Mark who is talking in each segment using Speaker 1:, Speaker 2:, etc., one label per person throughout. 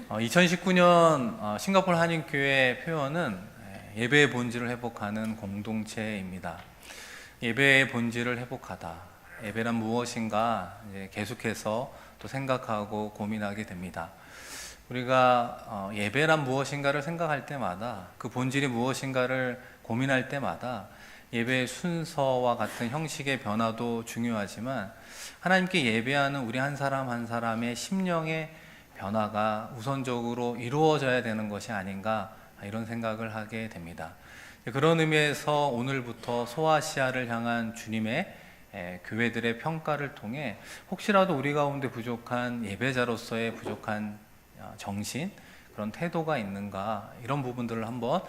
Speaker 1: 2019년 싱가포르 한인교회 표어는 예배의 본질을 회복하는 공동체입니다. 예배의 본질을 회복하다. 예배란 무엇인가 계속해서 또 생각하고 고민하게 됩니다. 우리가 예배란 무엇인가를 생각할 때마다, 그 본질이 무엇인가를 고민할 때마다 예배의 순서와 같은 형식의 변화도 중요하지만 하나님께 예배하는 우리 한 사람 한 사람의 심령의 변화가 우선적으로 이루어져야 되는 것이 아닌가, 이런 생각을 하게 됩니다. 그런 의미에서 오늘부터 소아시아를 향한 주님의 교회들의 평가를 통해 혹시라도 우리 가운데 부족한 예배자로서의 부족한 정신, 그런 태도가 있는가, 이런 부분들을 한번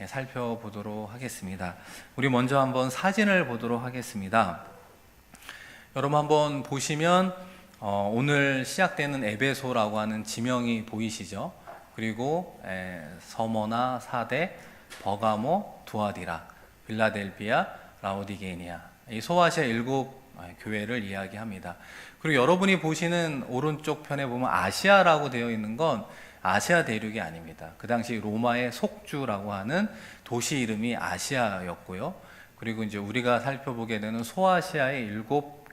Speaker 1: 살펴보도록 하겠습니다. 우리 먼저 한번 사진을 보도록 하겠습니다. 여러분 한번 보시면 오늘 시작되는 에베소라고 하는 지명이 보이시죠? 그리고 서머나, 사대, 버가모, 두아디라, 빌라델비아, 라오디게니아, 이 소아시아 7 교회를 이야기합니다. 그리고 여러분이 보시는 오른쪽 편에 보면 아시아라고 되어 있는 건 아시아 대륙이 아닙니다. 그 당시 로마의 속주라고 하는 도시 이름이 아시아였고요. 그리고 이제 우리가 살펴보게 되는 소아시아의 7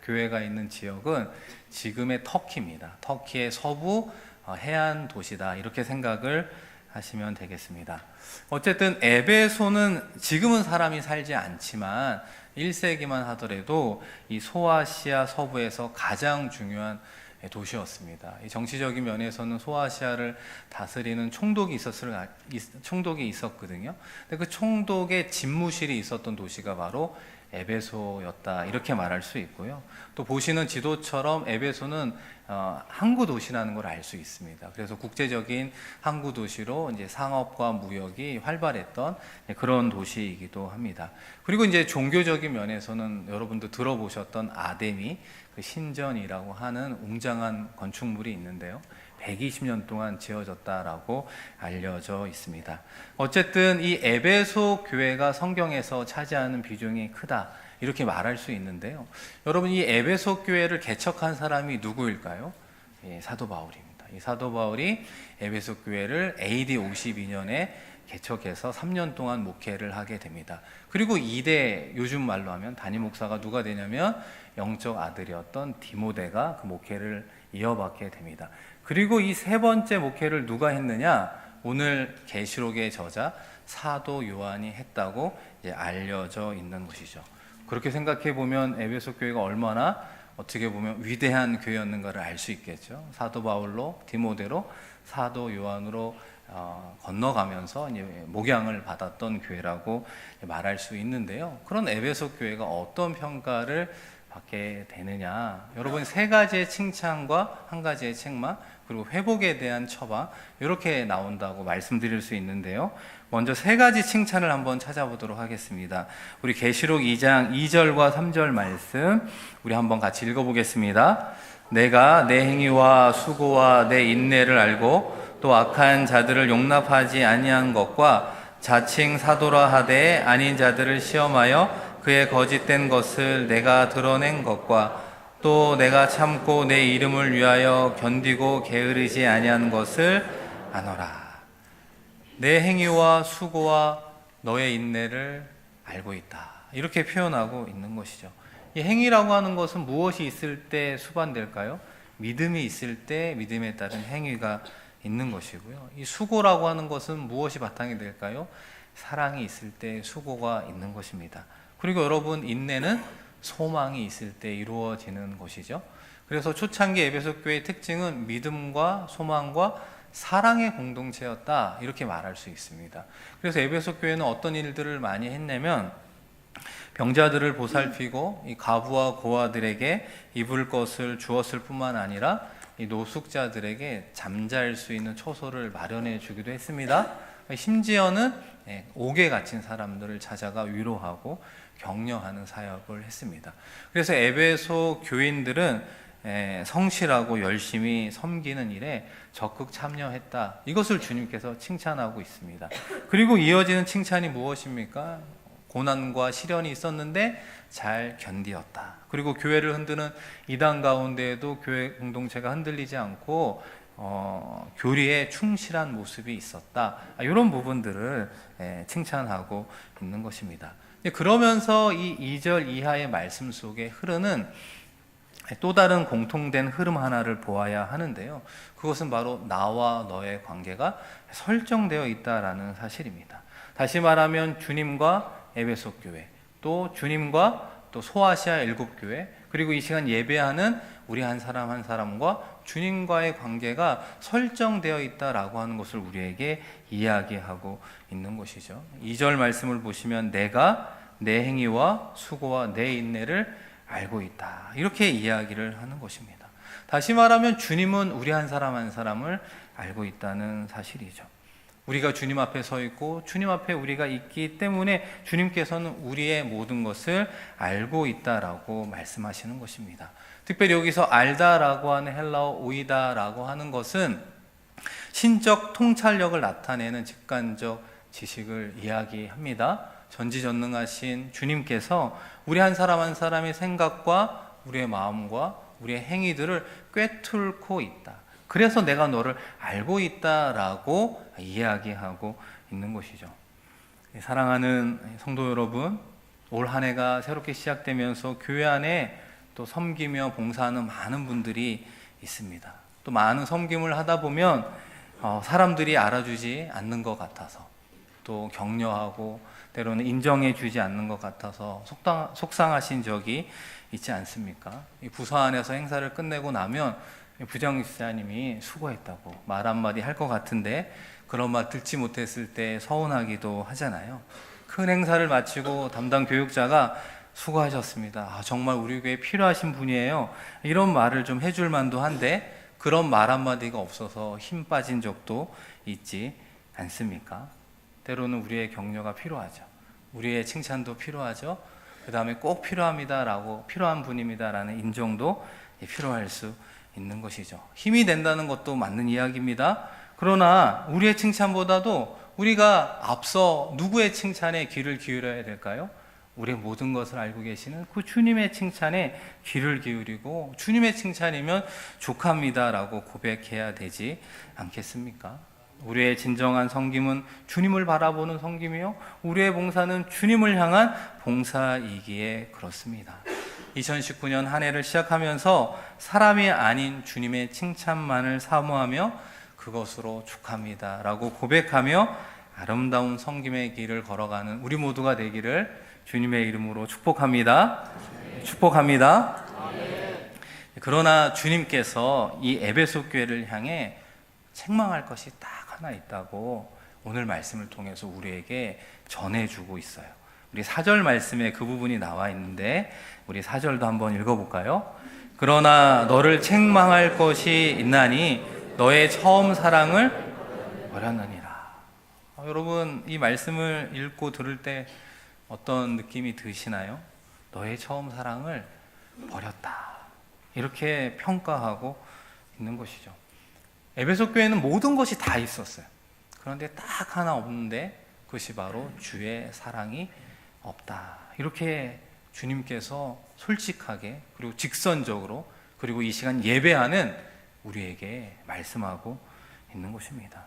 Speaker 1: 교회가 있는 지역은 지금의 터키입니다. 터키의 서부 해안 도시다, 이렇게 생각을 하시면 되겠습니다. 어쨌든 에베소는 지금은 사람이 살지 않지만 1세기만 하더라도 이 소아시아 서부에서 가장 중요한 도시였습니다. 이 정치적인 면에서는 소아시아를 다스리는 총독이 있었거든요. 근데 그 총독의 집무실이 있었던 도시가 바로 에베소였다, 이렇게 말할 수 있고요. 또 보시는 지도처럼 에베소는 항구 도시라는 걸 알 수 있습니다. 그래서 국제적인 항구 도시로 이제 상업과 무역이 활발했던 그런 도시이기도 합니다. 그리고 이제 종교적인 면에서는 여러분도 들어보셨던 아데미, 그 신전이라고 하는 웅장한 건축물이 있는데요. 120년 동안 지어졌다라고 알려져 있습니다. 어쨌든 이 에베소 교회가 성경에서 차지하는 비중이 크다, 이렇게 말할 수 있는데요. 여러분, 이 에베소 교회를 개척한 사람이 누구일까요? 사도 바울입니다. 이 사도 바울이 에베소 교회를 AD 52년에 개척해서 3년 동안 목회를 하게 됩니다. 그리고 2대, 요즘 말로 하면 담임 목사가 누가 되냐면 영적 아들이었던 디모데가 그 목회를 이어받게 됩니다. 그리고 이 세 번째 목회를 누가 했느냐? 오늘 계시록의 저자 사도 요한이 했다고 이제 알려져 있는 것이죠. 그렇게 생각해 보면 에베소 교회가 얼마나 어떻게 보면 위대한 교회였는가를 알 수 있겠죠. 사도 바울로, 디모데로, 사도 요한으로 건너가면서 이제 목양을 받았던 교회라고 말할 수 있는데요. 그런 에베소 교회가 어떤 평가를 받게 되느냐? 여러분, 3가지의 칭찬과 1가지의 책망, 그리고 회복에 대한 처방, 이렇게 나온다고 말씀드릴 수 있는데요. 먼저 3가지 칭찬을 한번 찾아보도록 하겠습니다. 우리 계시록 2장 2절과 3절 말씀 우리 한번 같이 읽어보겠습니다. 내가 내 행위와 수고와 내 인내를 알고 또 악한 자들을 용납하지 아니한 것과 자칭 사도라 하되 아닌 자들을 시험하여 그의 거짓된 것을 내가 드러낸 것과 또 내가 참고 내 이름을 위하여 견디고 게으르지 아니한 것을 아노라. 내 행위와 수고와 너의 인내를 알고 있다, 이렇게 표현하고 있는 것이죠. 이 행위라고 하는 것은 무엇이 있을 때 수반될까요? 믿음이 있을 때 믿음에 따른 행위가 있는 것이고요. 이 수고라고 하는 것은 무엇이 바탕이 될까요? 사랑이 있을 때 수고가 있는 것입니다. 그리고 여러분, 인내는 소망이 있을 때 이루어지는 것이죠. 그래서 초창기 에베소 교회의 특징은 믿음과 소망과 사랑의 공동체였다, 이렇게 말할 수 있습니다. 그래서 에베소 교회는 어떤 일들을 많이 했냐면 병자들을 보살피고 이 가부와 고아들에게 입을 것을 주었을 뿐만 아니라 이 노숙자들에게 잠잘 수 있는 초소를 마련해 주기도 했습니다. 심지어는 옥에 갇힌 사람들을 찾아가 위로하고 격려하는 사역을 했습니다. 그래서 에베소 교인들은 성실하고 열심히 섬기는 일에 적극 참여했다, 이것을 주님께서 칭찬하고 있습니다. 그리고 이어지는 칭찬이 무엇입니까? 고난과 시련이 있었는데 잘 견디었다. 그리고 교회를 흔드는 이단 가운데에도 교회 공동체가 흔들리지 않고 교리에 충실한 모습이 있었다. 이런 부분들을 칭찬하고 있는 것입니다. 그러면서 이 2절 이하의 말씀 속에 흐르는 또 다른 공통된 흐름 하나를 보아야 하는데요. 그것은 바로 나와 너의 관계가 설정되어 있다라는 사실입니다. 다시 말하면 주님과 에베소 교회, 또 주님과 또 소아시아 일곱 교회, 그리고 이 시간 예배하는 우리 한 사람 한 사람과 주님과의 관계가 설정되어 있다라고 하는 것을 우리에게 이야기하고 있는 것이죠. 2절 말씀을 보시면 내가 내 행위와 수고와 내 인내를 알고 있다, 이렇게 이야기를 하는 것입니다. 다시 말하면 주님은 우리 한 사람 한 사람을 알고 있다는 사실이죠. 우리가 주님 앞에 서 있고 주님 앞에 우리가 있기 때문에 주님께서는 우리의 모든 것을 알고 있다라고 말씀하시는 것입니다. 특별히 여기서 알다라고 하는 헬라어 오이다라고 하는 것은 신적 통찰력을 나타내는 직관적 지식을 이야기합니다. 전지전능하신 주님께서 우리 한 사람 한 사람의 생각과 우리의 마음과 우리의 행위들을 꿰뚫고 있다. 그래서 내가 너를 알고 있다라고 이야기하고 있는 것이죠. 사랑하는 성도 여러분, 올 한 해가 새롭게 시작되면서 교회 안에 또 섬기며 봉사하는 많은 분들이 있습니다. 또 많은 섬김을 하다 보면 사람들이 알아주지 않는 것 같아서, 또 격려하고 때로는 인정해 주지 않는 것 같아서 속상하신 적이 있지 않습니까? 이 부서 안에서 행사를 끝내고 나면 부장지사님이 수고했다고 말 한마디 할 것 같은데 그런 말 듣지 못했을 때 서운하기도 하잖아요. 큰 행사를 마치고 담당 교육자가 수고하셨습니다. 정말 우리 교회에 필요하신 분이에요. 이런 말을 좀 해줄 만도 한데 그런 말 한마디가 없어서 힘 빠진 적도 있지 않습니까? 때로는 우리의 격려가 필요하죠. 우리의 칭찬도 필요하죠. 그 다음에 꼭 필요합니다라고, 필요한 분입니다라는 인정도 필요할 수 있는 것이죠. 힘이 된다는 것도 맞는 이야기입니다. 그러나 우리의 칭찬보다도 우리가 앞서 누구의 칭찬에 귀를 기울여야 될까요? 우리의 모든 것을 알고 계시는 그 주님의 칭찬에 귀를 기울이고 주님의 칭찬이면 족합니다라고 고백해야 되지 않겠습니까? 우리의 진정한 섬김은 주님을 바라보는 섬김이요, 우리의 봉사는 주님을 향한 봉사이기에 그렇습니다. 2019년 한 해를 시작하면서 사람이 아닌 주님의 칭찬만을 사모하며 그것으로 족합니다 라고 고백하며 아름다운 섬김의 길을 걸어가는 우리 모두가 되기를 주님의 이름으로 축복합니다. 축복합니다. 그러나 주님께서 이 에베소 교회를 향해 책망할 것이 딱 하나 있다고 오늘 말씀을 통해서 우리에게 전해주고 있어요. 우리 4절 말씀에 그 부분이 나와 있는데 우리 4절도 한번 읽어볼까요? 그러나 너를 책망할 것이 있나니 너의 처음 사랑을 버렸느니라. 여러분, 이 말씀을 읽고 들을 때 어떤 느낌이 드시나요? 너의 처음 사랑을 버렸다, 이렇게 평가하고 있는 것이죠. 에베소 교회는 모든 것이 다 있었어요. 그런데 딱 하나 없는데 그것이 바로 주의 사랑이 없다, 이렇게 주님께서 솔직하게 그리고 직선적으로 그리고 이 시간 예배하는 우리에게 말씀하고 있는 것입니다.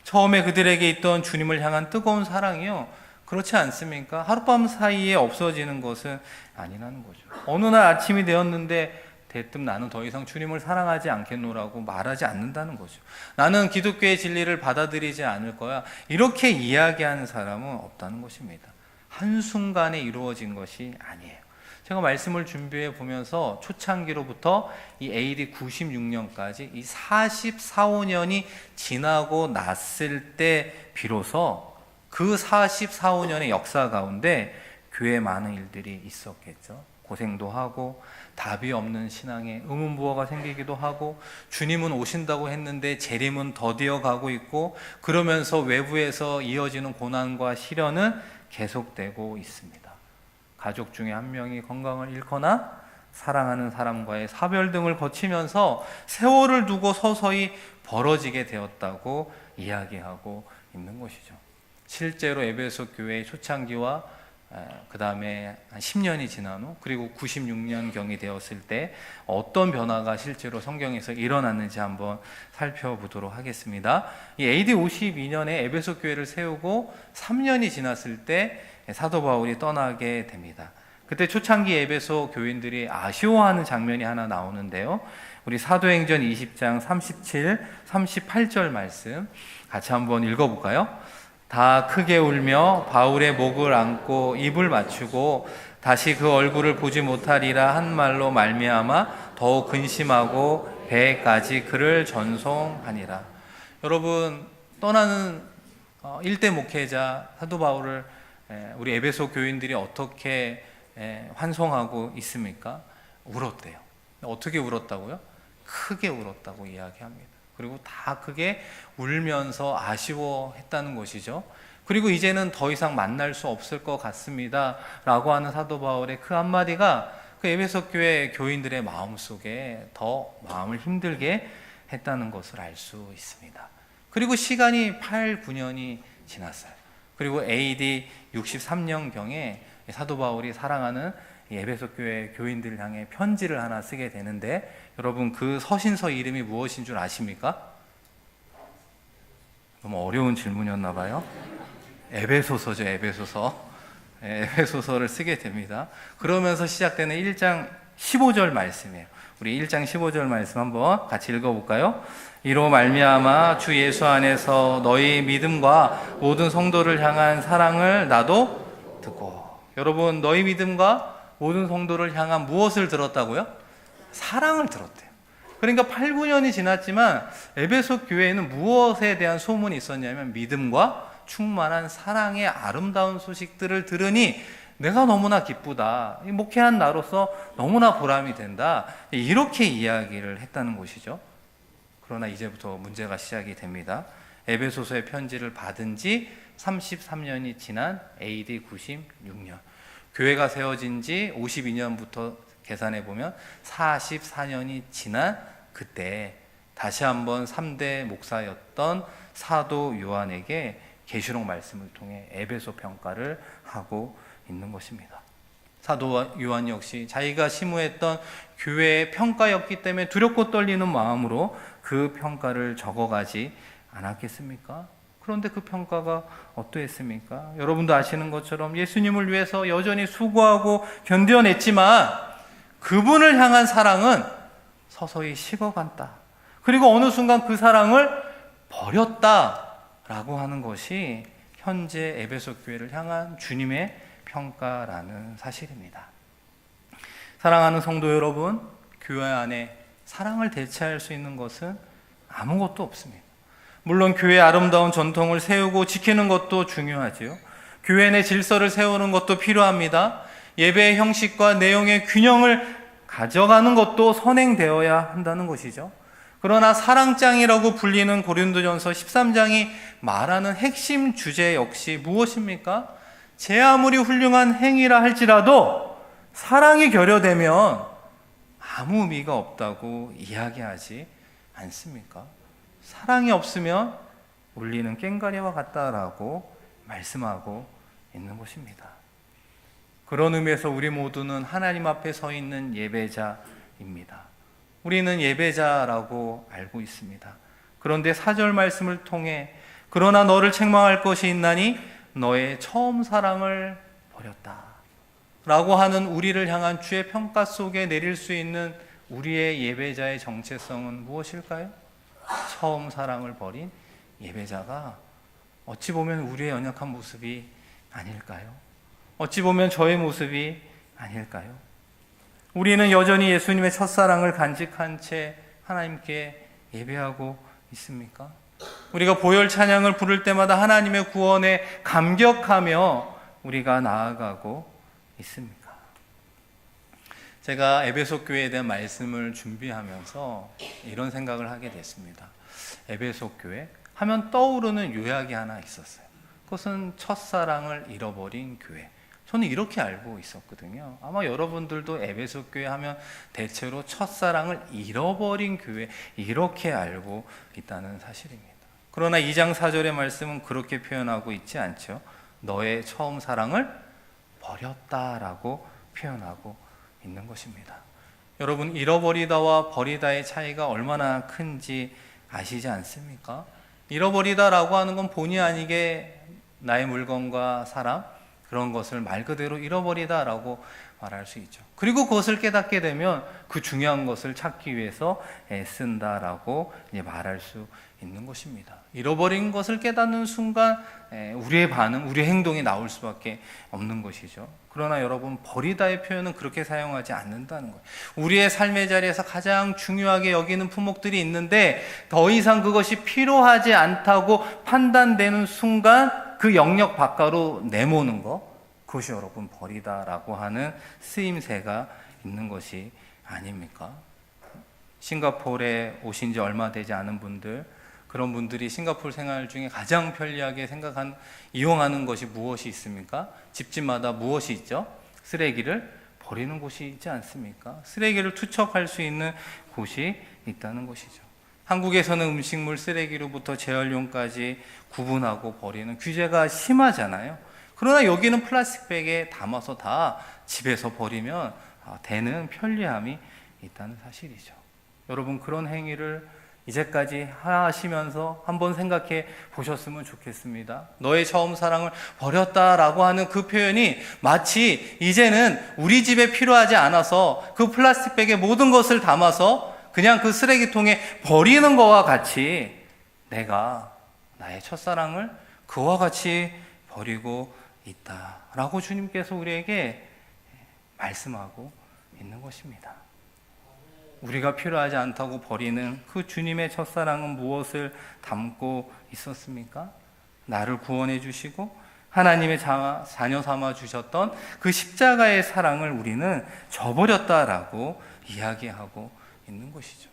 Speaker 1: 처음에 그들에게 있던 주님을 향한 뜨거운 사랑이요, 그렇지 않습니까? 하룻밤 사이에 없어지는 것은 아니라는 거죠. 어느 날 아침이 되었는데 대뜸 나는 더 이상 주님을 사랑하지 않겠노라고 말하지 않는다는 거죠. 나는 기독교의 진리를 받아들이지 않을 거야, 이렇게 이야기하는 사람은 없다는 것입니다. 한순간에 이루어진 것이 아니에요. 제가 말씀을 준비해 보면서 초창기로부터 이 AD 96년까지 이 44, 5년이 지나고 났을 때 비로소 그 44, 5년의 역사 가운데 교회에 많은 일들이 있었겠죠. 고생도 하고 답이 없는 신앙에 의문부호가 생기기도 하고 주님은 오신다고 했는데 재림은 더디어 가고 있고 그러면서 외부에서 이어지는 고난과 시련은 계속되고 있습니다. 가족 중에 한 명이 건강을 잃거나 사랑하는 사람과의 사별 등을 거치면서 세월을 두고 서서히 벌어지게 되었다고 이야기하고 있는 것이죠. 실제로 에베소 교회의 초창기와 그 다음에 한 10년이 지난 후 그리고 96년경이 되었을 때 어떤 변화가 실제로 성경에서 일어났는지 한번 살펴보도록 하겠습니다. 이 AD 52년에 에베소 교회를 세우고 3년이 지났을 때 사도 바울이 떠나게 됩니다. 그때 초창기 에베소 교인들이 아쉬워하는 장면이 하나 나오는데요. 우리 사도행전 20장 37, 38절 말씀 같이 한번 읽어볼까요? 다 크게 울며 바울의 목을 안고 입을 맞추고 다시 그 얼굴을 보지 못하리라 한 말로 말미암아 더욱 근심하고 배까지 그를 전송하니라. 여러분, 떠나는 일대 목회자 사도 바울을 우리 에베소 교인들이 어떻게 환송하고 있습니까? 울었대요. 어떻게 울었다고요? 크게 울었다고 이야기합니다. 그리고 다 크게 울면서 아쉬워했다는 것이죠. 그리고 이제는 더 이상 만날 수 없을 것 같습니다 라고 하는 사도 바울의 그 한마디가 그 에베소 교회 교인들의 마음속에 더 마음을 힘들게 했다는 것을 알 수 있습니다. 그리고 시간이 8, 9년이 지났어요. 그리고 AD 63년경에 사도 바울이 사랑하는 에베소 교회 교인들을 향해 편지를 하나 쓰게 되는데, 여러분 그 서신서 이름이 무엇인 줄 아십니까? 너무 어려운 질문이었나 봐요. 에베소서죠. 에베소서를 쓰게 됩니다. 그러면서 시작되는 1장 15절 말씀이에요. 우리 1장 15절 말씀 한번 같이 읽어볼까요? 이로 말미암아 주 예수 안에서 너희 믿음과 모든 성도를 향한 사랑을 나도 듣고. 여러분, 너희 믿음과 모든 성도를 향한 무엇을 들었다고요? 사랑을 들었대요. 그러니까 8, 9년이 지났지만 에베소 교회에는 무엇에 대한 소문이 있었냐면 믿음과 충만한 사랑의 아름다운 소식들을 들으니 내가 너무나 기쁘다, 목회한 나로서 너무나 보람이 된다, 이렇게 이야기를 했다는 것이죠. 그러나 이제부터 문제가 시작이 됩니다. 에베소서의 편지를 받은 지 33년이 지난 AD 96년, 교회가 세워진 지 52년부터 계산해 보면 44년이 지난 그때 다시 한번 3대 목사였던 사도 요한에게 계시록 말씀을 통해 에베소 평가를 하고 있는 것입니다. 사도 요한 역시 자기가 심우했던 교회의 평가였기 때문에 두렵고 떨리는 마음으로 그 평가를 적어가지 않았겠습니까? 그런데 그 평가가 어떠했습니까? 여러분도 아시는 것처럼 예수님을 위해서 여전히 수고하고 견뎌냈지만 그분을 향한 사랑은 서서히 식어간다. 그리고 어느 순간 그 사랑을 버렸다라고 하는 것이 현재 에베소 교회를 향한 주님의 평가라는 사실입니다. 사랑하는 성도 여러분, 교회 안에 사랑을 대체할 수 있는 것은 아무것도 없습니다. 물론 교회의 아름다운 전통을 세우고 지키는 것도 중요하지요. 교회 내 질서를 세우는 것도 필요합니다. 예배의 형식과 내용의 균형을 가져가는 것도 선행되어야 한다는 것이죠. 그러나 사랑장이라고 불리는 고린도전서 13장이 말하는 핵심 주제 역시 무엇입니까? 제 아무리 훌륭한 행위라 할지라도 사랑이 결여되면 아무 의미가 없다고 이야기하지 않습니까? 사랑이 없으면 울리는 꽹과리와 같다라고 말씀하고 있는 것입니다. 그런 의미에서 우리 모두는 하나님 앞에 서 있는 예배자입니다. 우리는 예배자라고 알고 있습니다. 그런데 4절 말씀을 통해 그러나 너를 책망할 것이 있나니 너의 처음 사랑을 버렸다 라고 하는 우리를 향한 주의 평가 속에 내릴 수 있는 우리의 예배자의 정체성은 무엇일까요? 처음 사랑을 버린 예배자가 어찌 보면 우리의 연약한 모습이 아닐까요? 어찌 보면 저의 모습이 아닐까요? 우리는 여전히 예수님의 첫사랑을 간직한 채 하나님께 예배하고 있습니까? 우리가 보혈 찬양을 부를 때마다 하나님의 구원에 감격하며 우리가 나아가고 있습니까? 제가 에베소 교회에 대한 말씀을 준비하면서 이런 생각을 하게 됐습니다. 에베소 교회 하면 떠오르는 요약이 하나 있었어요. 그것은 첫사랑을 잃어버린 교회. 저는 이렇게 알고 있었거든요. 아마 여러분들도 에베소 교회 하면 대체로 첫사랑을 잃어버린 교회, 이렇게 알고 있다는 사실입니다. 그러나 2장 4절의 말씀은 그렇게 표현하고 있지 않죠. 너의 처음 사랑을 버렸다라고 표현하고 있는 것입니다. 여러분, 잃어버리다와 버리다의 차이가 얼마나 큰지 아시지 않습니까? 잃어버리다라고 하는 건 본의 아니게 나의 물건과 사람, 그런 것을 말 그대로 잃어버리다라고 말할 수 있죠. 그리고 그것을 깨닫게 되면 그 중요한 것을 찾기 위해서 애쓴다라고 말할 수 있는 것입니다. 잃어버린 것을 깨닫는 순간 우리의 반응, 우리의 행동이 나올 수밖에 없는 것이죠. 그러나 여러분, 버리다의 표현은 그렇게 사용하지 않는다는 거예요. 우리의 삶의 자리에서 가장 중요하게 여기는 품목들이 있는데 더 이상 그것이 필요하지 않다고 판단되는 순간 그 영역 밖으로 내모는 것, 그것이 여러분 버리다라고 하는 쓰임새가 있는 것이 아닙니까? 싱가포르에 오신 지 얼마 되지 않은 분들, 그런 분들이 싱가포르 생활 중에 가장 편리하게 이용하는 것이 무엇이 있습니까? 집집마다 무엇이 있죠? 쓰레기를 버리는 곳이 있지 않습니까? 쓰레기를 투척할 수 있는 곳이 있다는 것이죠. 한국에서는 음식물 쓰레기로부터 재활용까지 구분하고 버리는 규제가 심하잖아요. 그러나 여기는 플라스틱백에 담아서 다 집에서 버리면 되는 편리함이 있다는 사실이죠. 여러분, 그런 행위를 이제까지 하시면서 한번 생각해 보셨으면 좋겠습니다. 너의 처음 사랑을 버렸다라고 하는 그 표현이 마치 이제는 우리 집에 필요하지 않아서 그 플라스틱백에 모든 것을 담아서 그냥 그 쓰레기통에 버리는 것과 같이 내가 나의 첫사랑을 그와 같이 버리고 있다라고 주님께서 우리에게 말씀하고 있는 것입니다. 우리가 필요하지 않다고 버리는 그 주님의 첫사랑은 무엇을 담고 있었습니까? 나를 구원해 주시고 하나님의 자녀 삼아 주셨던 그 십자가의 사랑을 우리는 저버렸다라고 이야기하고 있는 것이죠.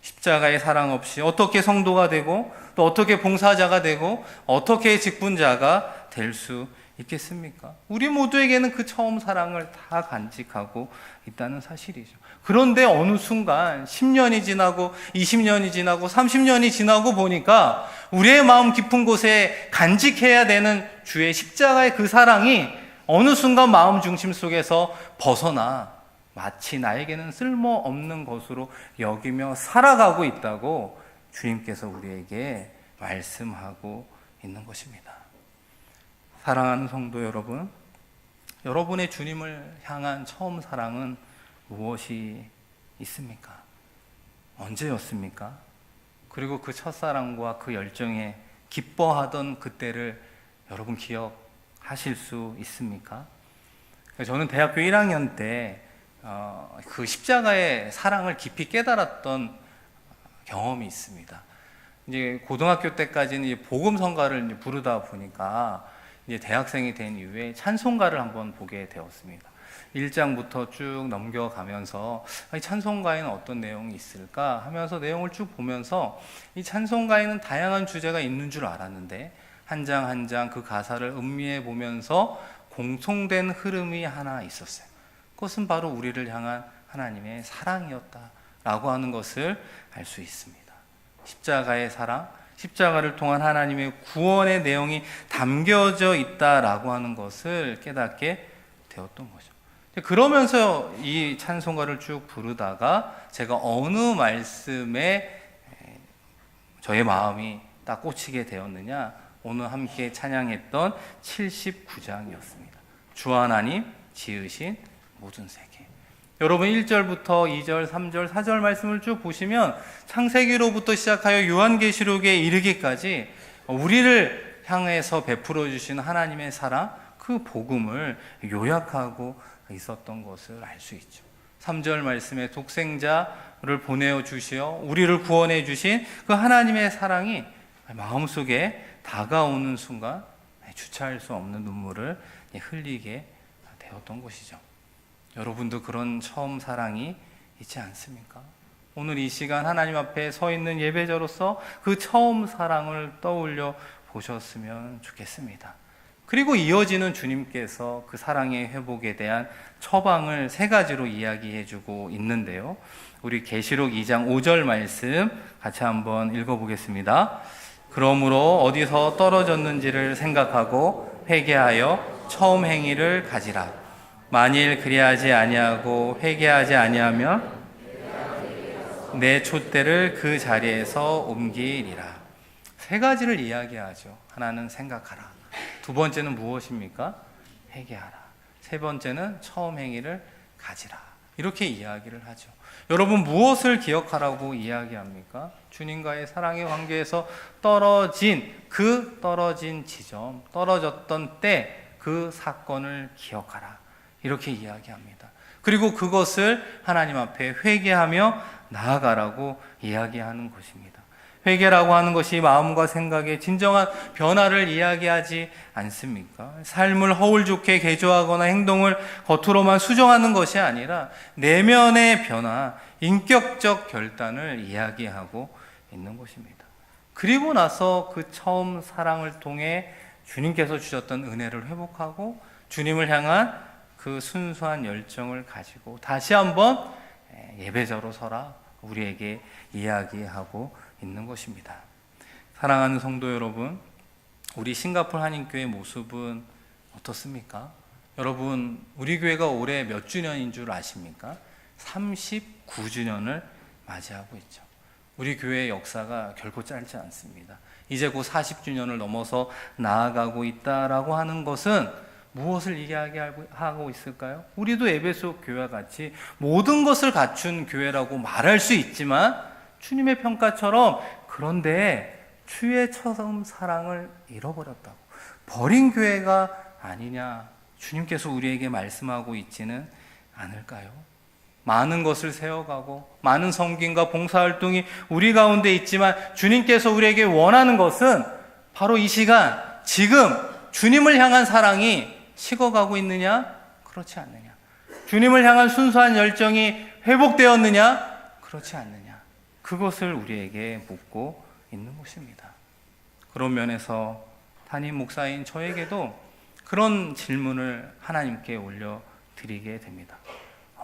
Speaker 1: 십자가의 사랑 없이 어떻게 성도가 되고 또 어떻게 봉사자가 되고 어떻게 직분자가 될 수 있겠습니까? 우리 모두에게는 그 처음 사랑을 다 간직하고 있다는 사실이죠. 그런데 어느 순간 10년이 지나고 20년이 지나고 30년이 지나고 보니까 우리의 마음 깊은 곳에 간직해야 되는 주의 십자가의 그 사랑이 어느 순간 마음 중심 속에서 벗어나 마치 나에게는 쓸모없는 것으로 여기며 살아가고 있다고 주님께서 우리에게 말씀하고 있는 것입니다. 사랑하는 성도 여러분, 여러분의 주님을 향한 처음 사랑은 무엇이 있습니까? 언제였습니까? 그리고 그 첫사랑과 그 열정에 기뻐하던 그때를 여러분 기억하실 수 있습니까? 저는 대학교 1학년 때 그 십자가의 사랑을 깊이 깨달았던 경험이 있습니다. 이제 고등학교 때까지는 이제 복음성가를 이제 부르다 보니까 이제 대학생이 된 이후에 찬송가를 한번 보게 되었습니다. 1장부터 쭉 넘겨가면서 이 찬송가에는 어떤 내용이 있을까 하면서 내용을 쭉 보면서 이 찬송가에는 다양한 주제가 있는 줄 알았는데 한 장 한 장 그 가사를 음미해 보면서 공통된 흐름이 하나 있었어요. 그것은 바로 우리를 향한 하나님의 사랑이었다라고 하는 것을 알 수 있습니다. 십자가의 사랑, 십자가를 통한 하나님의 구원의 내용이 담겨져 있다라고 하는 것을 깨닫게 되었던 거죠. 그러면서 이 찬송가를 쭉 부르다가 제가 어느 말씀에 저의 마음이 딱 꽂히게 되었느냐, 오늘 함께 찬양했던 79장이었습니다. 주 하나님 지으신 모든 세계. 여러분 1절부터 2절, 3절, 4절 말씀을 쭉 보시면 창세기로부터 시작하여 요한계시록에 이르기까지 우리를 향해서 베풀어 주신 하나님의 사랑, 그 복음을 요약하고 있었던 것을 알 수 있죠. 3절 말씀에 독생자를 보내어 주시어 우리를 구원해 주신 그 하나님의 사랑이 마음속에 다가오는 순간 주체할 수 없는 눈물을 흘리게 되었던 것이죠. 여러분도 그런 처음 사랑이 있지 않습니까? 오늘 이 시간 하나님 앞에 서 있는 예배자로서 그 처음 사랑을 떠올려 보셨으면 좋겠습니다. 그리고 이어지는 주님께서 그 사랑의 회복에 대한 처방을 3가지로 이야기해 주고 있는데요. 우리 계시록 2장 5절 말씀 같이 한번 읽어보겠습니다. 그러므로 어디서 떨어졌는지를 생각하고 회개하여 처음 행위를 가지라. 만일 그리하지 아니하고 회개하지 아니하면 내 촛대를 그 자리에서 옮기리라. 세 가지를 이야기하죠. 하나는 생각하라. 두 번째는 무엇입니까? 회개하라. 세 번째는 처음 행위를 가지라. 이렇게 이야기를 하죠. 여러분, 무엇을 기억하라고 이야기합니까? 주님과의 사랑의 관계에서 떨어진 지점, 떨어졌던 때 그 사건을 기억하라. 이렇게 이야기합니다. 그리고 그것을 하나님 앞에 회개하며 나아가라고 이야기하는 것입니다. 회개라고 하는 것이 마음과 생각의 진정한 변화를 이야기하지 않습니까? 삶을 허울 좋게 개조하거나 행동을 겉으로만 수정하는 것이 아니라 내면의 변화, 인격적 결단을 이야기하고 있는 것입니다. 그리고 나서 그 처음 사랑을 통해 주님께서 주셨던 은혜를 회복하고 주님을 향한 그 순수한 열정을 가지고 다시 한번 예배자로 서라 우리에게 이야기하고 있는 것입니다. 사랑하는 성도 여러분, 우리 싱가포르 한인교회 모습은 어떻습니까? 여러분, 우리 교회가 올해 몇 주년인 줄 아십니까? 39주년을 맞이하고 있죠. 우리 교회의 역사가 결코 짧지 않습니다. 이제 곧 40주년을 넘어서 나아가고 있다라고 하는 것은 무엇을 이야기하고 있을까요? 우리도 에베소 교회와 같이 모든 것을 갖춘 교회라고 말할 수 있지만 주님의 평가처럼 그런데 주의 처음 사랑을 잃어버렸다고 버린 교회가 아니냐 주님께서 우리에게 말씀하고 있지는 않을까요? 많은 것을 세워가고 많은 섬김과 봉사활동이 우리 가운데 있지만 주님께서 우리에게 원하는 것은 바로 이 시간 지금 주님을 향한 사랑이 식어가고 있느냐? 그렇지 않느냐? 주님을 향한 순수한 열정이 회복되었느냐? 그렇지 않느냐? 그것을 우리에게 묻고 있는 것입니다. 그런 면에서 담임 목사인 저에게도 그런 질문을 하나님께 올려드리게 됩니다.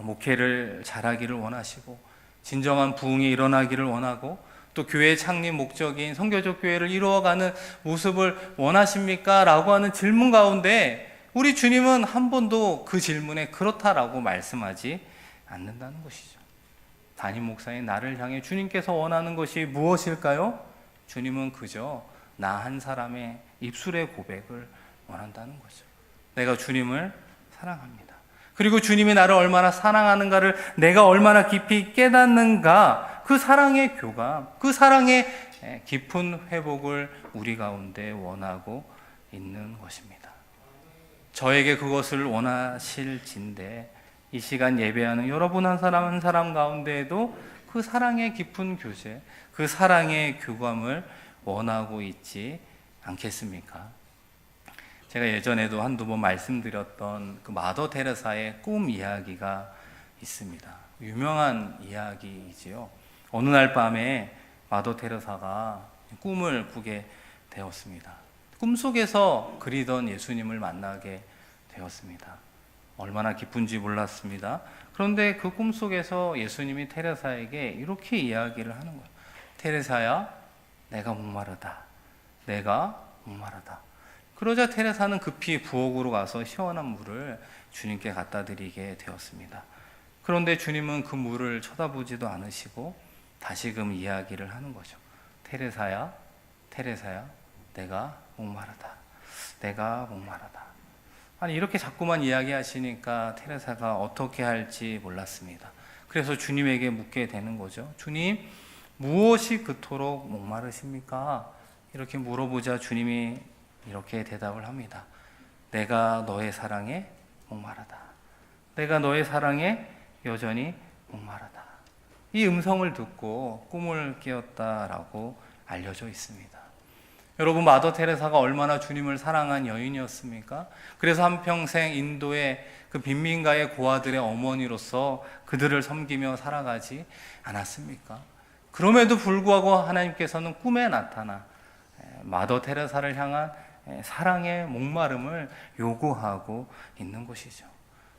Speaker 1: 목회를 잘하기를 원하시고 진정한 부흥이 일어나기를 원하고 또 교회의 창립 목적인 선교적 교회를 이루어가는 모습을 원하십니까? 라고 하는 질문 가운데 우리 주님은 한 번도 그 질문에 그렇다라고 말씀하지 않는다는 것이죠. 담임 목사인 나를 향해 주님께서 원하는 것이 무엇일까요? 주님은 그저 나 한 사람의 입술의 고백을 원한다는 거죠. 내가 주님을 사랑합니다. 그리고 주님이 나를 얼마나 사랑하는가를 내가 얼마나 깊이 깨닫는가, 그 사랑의 교감, 그 사랑의 깊은 회복을 우리 가운데 원하고 있는 것입니다. 저에게 그것을 원하실진데 이 시간 예배하는 여러분 한 사람 한 사람 가운데에도 그 사랑의 깊은 교제, 그 사랑의 교감을 원하고 있지 않겠습니까? 제가 예전에도 한두 번 말씀드렸던 그 마더 테레사의 꿈 이야기가 있습니다. 유명한 이야기이지요. 어느 날 밤에 마더 테레사가 꿈을 꾸게 되었습니다. 꿈속에서 그리던 예수님을 만나게 되었습니다. 얼마나 기쁜지 몰랐습니다. 그런데 그 꿈속에서 예수님이 테레사에게 이렇게 이야기를 하는 거예요. 테레사야, 내가 목마르다. 내가 목마르다. 그러자 테레사는 급히 부엌으로 가서 시원한 물을 주님께 갖다 드리게 되었습니다. 그런데 주님은 그 물을 쳐다보지도 않으시고 다시금 이야기를 하는 거죠. 테레사야, 테레사야, 내가 목마르다. 내가 목마르다. 아니, 이렇게 자꾸만 이야기하시니까 테레사가 어떻게 할지 몰랐습니다. 그래서 주님에게 묻게 되는 거죠. 주님, 무엇이 그토록 목마르십니까? 이렇게 물어보자 주님이 이렇게 대답을 합니다. 내가 너의 사랑에 목마르다. 내가 너의 사랑에 여전히 목마르다. 이 음성을 듣고 꿈을 깨었다라고 알려져 있습니다. 여러분, 마더 테레사가 얼마나 주님을 사랑한 여인이었습니까? 그래서 한평생 인도의 그 빈민가의 고아들의 어머니로서 그들을 섬기며 살아가지 않았습니까? 그럼에도 불구하고 하나님께서는 꿈에 나타나 마더 테레사를 향한 사랑의 목마름을 요구하고 있는 것이죠.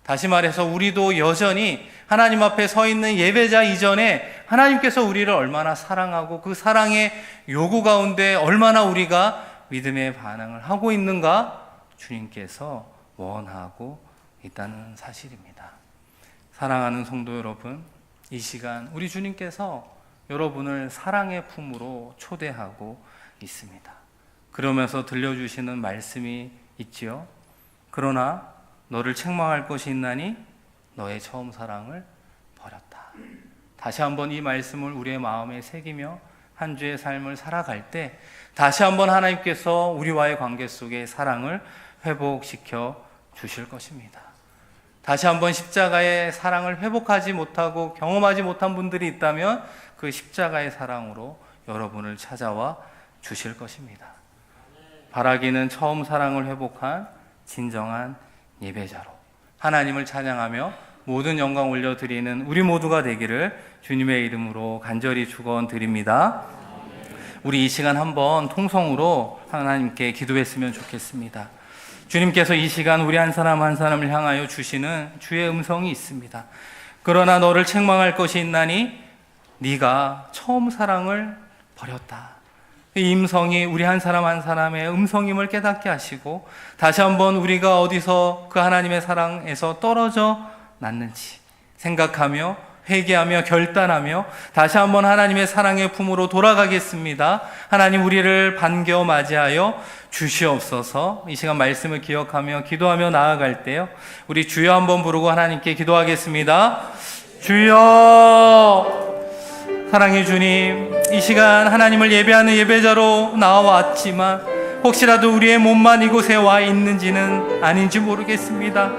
Speaker 1: 다시 말해서 우리도 여전히 하나님 앞에 서 있는 예배자 이전에 하나님께서 우리를 얼마나 사랑하고 그 사랑의 요구 가운데 얼마나 우리가 믿음의 반응을 하고 있는가 주님께서 원하고 있다는 사실입니다. 사랑하는 성도 여러분, 이 시간 우리 주님께서 여러분을 사랑의 품으로 초대하고 있습니다. 그러면서 들려주시는 말씀이 있지요. 그러나 너를 책망할 것이 있나니 너의 처음 사랑을 버렸다. 다시 한번 이 말씀을 우리의 마음에 새기며 한 주의 삶을 살아갈 때 다시 한번 하나님께서 우리와의 관계 속에 사랑을 회복시켜 주실 것입니다. 다시 한번 십자가의 사랑을 회복하지 못하고 경험하지 못한 분들이 있다면 그 십자가의 사랑으로 여러분을 찾아와 주실 것입니다. 바라기는 처음 사랑을 회복한 진정한 예배자로 하나님을 찬양하며 모든 영광 올려드리는 우리 모두가 되기를 주님의 이름으로 간절히 축원드립니다. 우리 이 시간 한번 통성으로 하나님께 기도했으면 좋겠습니다. 주님께서 이 시간 우리 한 사람 한 사람을 향하여 주시는 주의 음성이 있습니다. 그러나 너를 책망할 것이 있나니 네가 처음 사랑을 버렸다. 이 음성이 우리 한 사람 한 사람의 음성임을 깨닫게 하시고 다시 한번 우리가 어디서 그 하나님의 사랑에서 떨어져 났는지 생각하며 회개하며 결단하며 다시 한번 하나님의 사랑의 품으로 돌아가겠습니다. 하나님 우리를 반겨 맞이하여 주시옵소서. 이 시간 말씀을 기억하며 기도하며 나아갈 때요, 우리 주여 한번 부르고 하나님께 기도하겠습니다. 주여. 사랑의 주님, 이 시간 하나님을 예배하는 예배자로 나와왔지만 혹시라도 우리의 몸만 이곳에 와 있는지는 아닌지 모르겠습니다.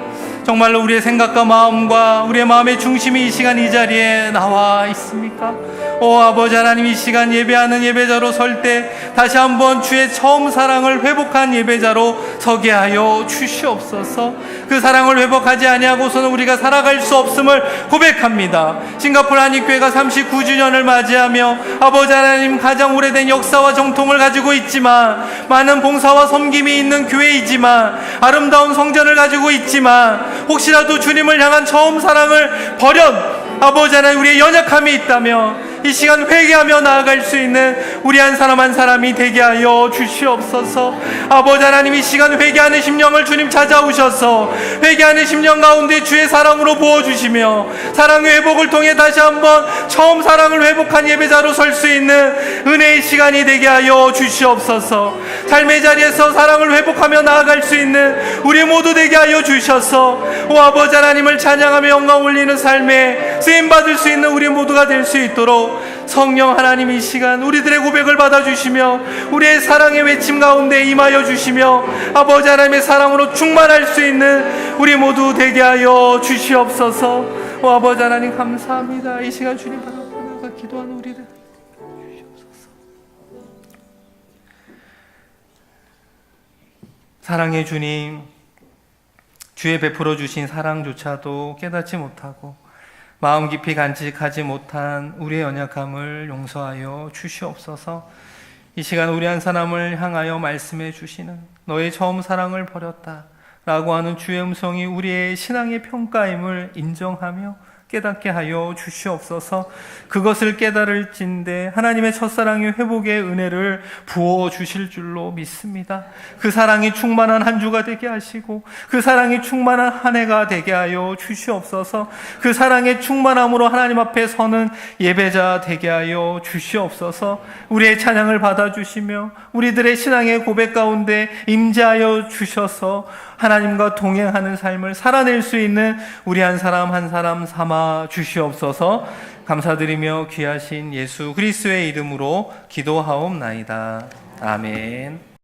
Speaker 1: 정말로 우리의 생각과 마음과 우리의 마음의 중심이 이 시간 이 자리에 나와 있습니까? 오 아버지 하나님, 이 시간 예배하는 예배자로 설 때 다시 한번 주의 처음 사랑을 회복한 예배자로 서게 하여 주시옵소서. 그 사랑을 회복하지 아니하고서는 우리가 살아갈 수 없음을 고백합니다. 싱가포르 한인교회가 39주년을 맞이하며 아버지 하나님 가장 오래된 역사와 정통을 가지고 있지만 많은 봉사와 섬김이 있는 교회이지만 아름다운 성전을 가지고 있지만 혹시라도 주님을 향한 처음 사랑을 버렸 아버지 하나님 우리의 연약함이 있다면 이 시간 회개하며 나아갈 수 있는 우리 한 사람 한 사람이 되게 하여 주시옵소서. 아버지 하나님, 이 시간 회개하는 심령을 주님 찾아오셔서 회개하는 심령 가운데 주의 사랑으로 부어주시며 사랑의 회복을 통해 다시 한번 처음 사랑을 회복한 예배자로 설 수 있는 은혜의 시간이 되게 하여 주시옵소서. 삶의 자리에서 사랑을 회복하며 나아갈 수 있는 우리 모두 되게 하여 주셔서 오 아버지 하나님을 찬양하며 영광 올리는 삶에 쓰임받을 수 있는 우리 모두가 될 수 있도록 성령 하나님 이 시간 우리들의 고백을 받아주시며 우리의 사랑의 외침 가운데 임하여 주시며 아버지 하나님의 사랑으로 충만할 수 있는 우리 모두 되게 하여 주시옵소서. 오 아버지 하나님 감사합니다. 이 시간 주님 바라보다가 기도하는 우리들 주시옵소서. 사랑의 주님, 주의 베풀어 주신 사랑조차도 깨닫지 못하고 마음 깊이 간직하지 못한 우리의 연약함을 용서하여 주시옵소서. 이 시간 우리 한 사람을 향하여 말씀해 주시는 너의 처음 사랑을 버렸다 라고 하는 주의 음성이 우리의 신앙의 평가임을 인정하며 깨닫게 하여 주시옵소서. 그것을 깨달을진대 하나님의 첫사랑의 회복의 은혜를 부어 주실 줄로 믿습니다. 그 사랑이 충만한 한 주가 되게 하시고 그 사랑이 충만한 한 해가 되게 하여 주시옵소서. 그 사랑의 충만함으로 하나님 앞에 서는 예배자 되게 하여 주시옵소서. 우리의 찬양을 받아주시며 우리들의 신앙의 고백 가운데 임재하여 주셔서 하나님과 동행하는 삶을 살아낼 수 있는 우리 한 사람 한 사람 삼아 주시옵소서. 감사드리며 귀하신 예수 그리스도의 이름으로 기도하옵나이다. 아멘.